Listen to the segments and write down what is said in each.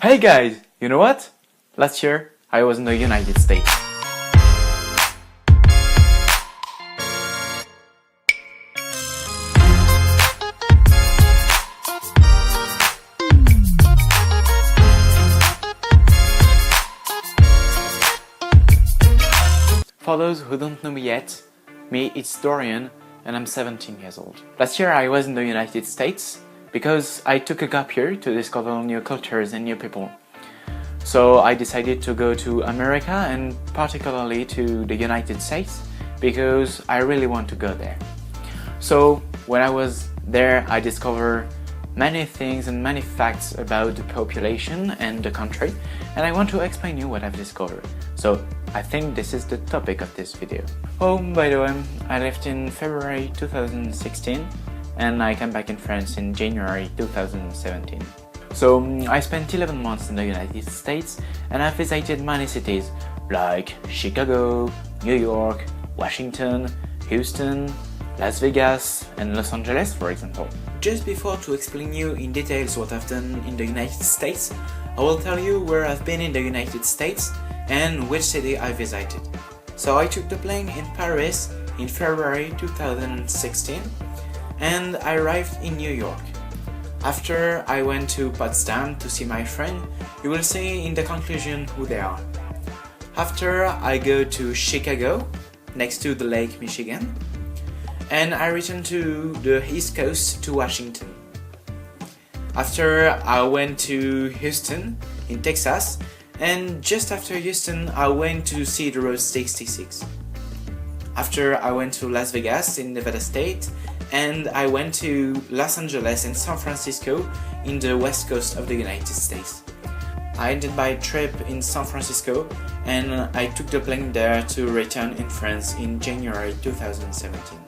Hey guys, you know what? Last year I was in the United States. For those who don't know me yet, it's Dorian and I'm 17 years old. Last year I was in the United States because I took a gap year to discover new cultures and new people. So I decided to go to America and particularly to the United States because I really want to go there. So when I was there, I discovered many things and many facts about the population and the country, and I want to explain you what I've discovered. So I think this is the topic of this video. Oh, by the way, I left in February 2016 and I came back in France in January 2017. So I spent 11 months in the United States and I visited many cities like Chicago, New York, Washington, Houston, Las Vegas and Los Angeles, for example. Just before to explain you in details what I've done in the United States, I will tell you where I've been in the United States and which city I visited. So I took the plane in Paris in February 2016 and I arrived in New York. After I went to Potsdam to see my friend, you will see in the conclusion who they are. After I go to Chicago, next to the Lake Michigan, and I return to the East Coast to Washington. After I went to Houston in Texas, and just after Houston I went to see the Route 66. After I went to Las Vegas in Nevada State, and I went to Los Angeles and San Francisco in the west coast of the United States. I ended my trip in San Francisco and I took the plane there to return in France in January 2017.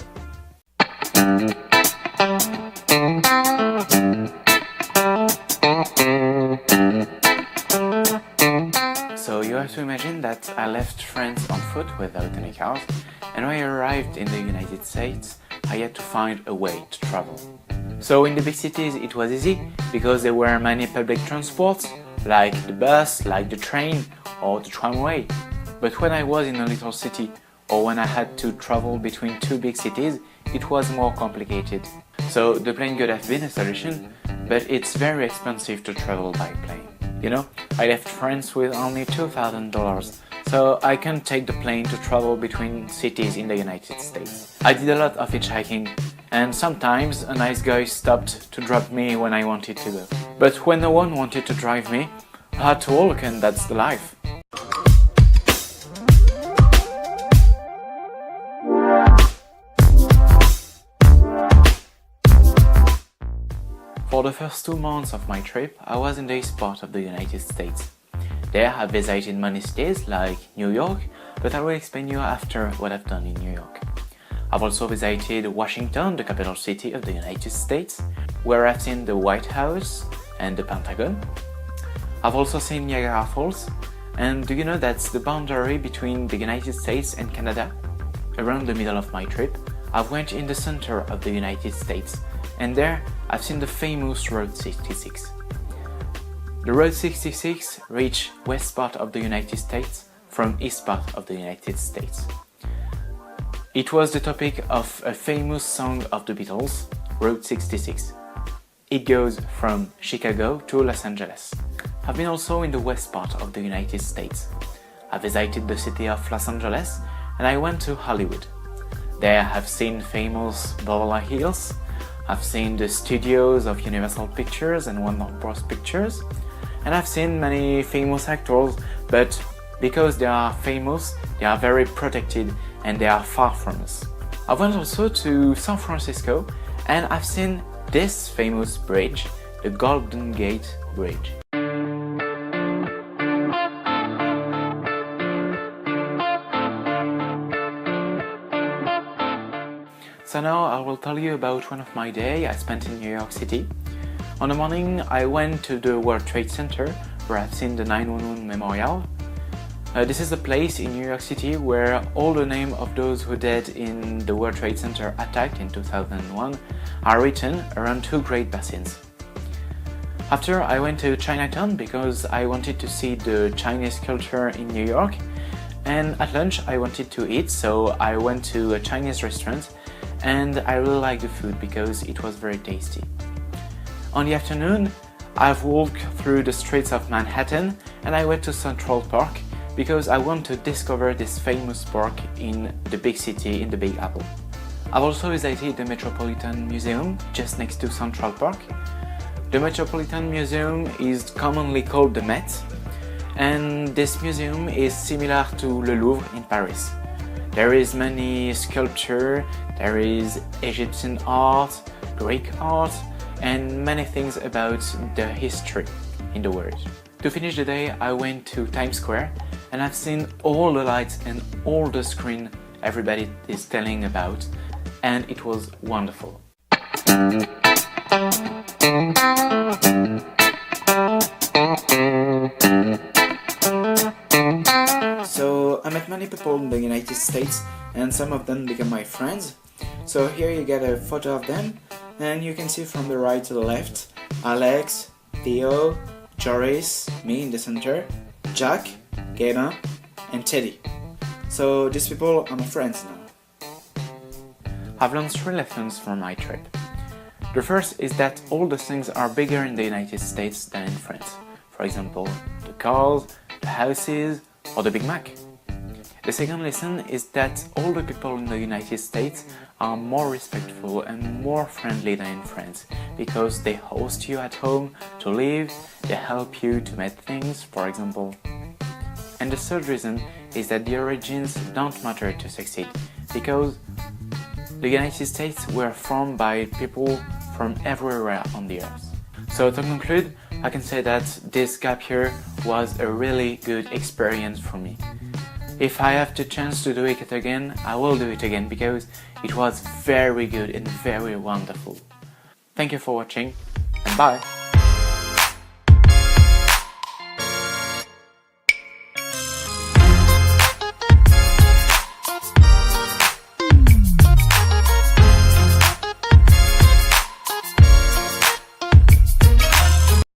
So you have to imagine that I left France on foot without any cars, and when I arrived in the United States, I had to find a way to travel. So in the big cities it was easy because there were many public transports, like the bus, like the train or the tramway. But when I was in a little city or when I had to travel between two big cities, it was more complicated. So the plane could have been a solution, but it's very expensive to travel by plane. You know, I left France with only $2,000, so I can't take the plane to travel between cities in the United States. I did a lot of hitchhiking, and sometimes a nice guy stopped to drop me when I wanted to go. But when no one wanted to drive me, I had to walk, and that's the life. For the first 2 months of my trip, I was in the east part of the United States. There I visited many cities like New York, but I will explain you after what I've done in New York. I've also visited Washington, the capital city of the United States, where I've seen the White House and the Pentagon. I've also seen Niagara Falls, and do you know that's the boundary between the United States and Canada? Around the middle of my trip, I went in the center of the United States, and there I've seen the famous Route 66. The Route 66 reaches west part of the United States from east part of the United States. It was the topic of a famous song of the Beatles, Route 66. It goes from Chicago to Los Angeles. I've been also in the west part of the United States. I visited the city of Los Angeles and I went to Hollywood. There I've seen famous Beverly Hills. I've seen the studios of Universal Pictures and Warner Bros. Pictures, and I've seen many famous actors, but because they are famous, they are very protected and they are far from us. I went also to San Francisco and I've seen this famous bridge, the Golden Gate Bridge. So now I will tell you about one of my days I spent in New York City. On the morning I went to the World Trade Center where I've seen the 9/11 Memorial. This is a place in New York City where all the names of those who died in the World Trade Center attack in 2001 are written around two great basins. After, I went to Chinatown because I wanted to see the Chinese culture in New York, and at lunch I wanted to eat, so I went to a Chinese restaurant, and I really liked the food because it was very tasty. On the afternoon, I've walked through the streets of Manhattan and I went to Central Park because I want to discover this famous park in the big city, in the Big Apple. I've also visited the Metropolitan Museum just next to Central Park. The Metropolitan Museum is commonly called the Met, and this museum is similar to Le Louvre in Paris. There is many sculpture, there is Egyptian art, Greek art, and many things about the history in the world. To finish the day, I went to Times Square and I've seen all the lights and all the screen everybody is telling about, and it was wonderful. So I met many people in the United States and some of them became my friends. So here you get a photo of them, and you can see from the right to the left Alex, Theo, Joris, me in the center, Jack, Gaben, and Teddy. So these people are my friends now. I've learned 3 lessons from my trip. The first is that all the things are bigger in the United States than in France. For example, the cars, the houses, or the Big Mac. The second lesson is that all the people in the United States are more respectful and more friendly than in France because they host you at home to live, they help you to make things, for example. And the third reason is that the origins don't matter to succeed because the United States were formed by people from everywhere on the earth. So to conclude, I can say that this gap year was a really good experience for me. If I have the chance to do it again, I will do it again because it was very good and very wonderful. Thank you for watching, and bye!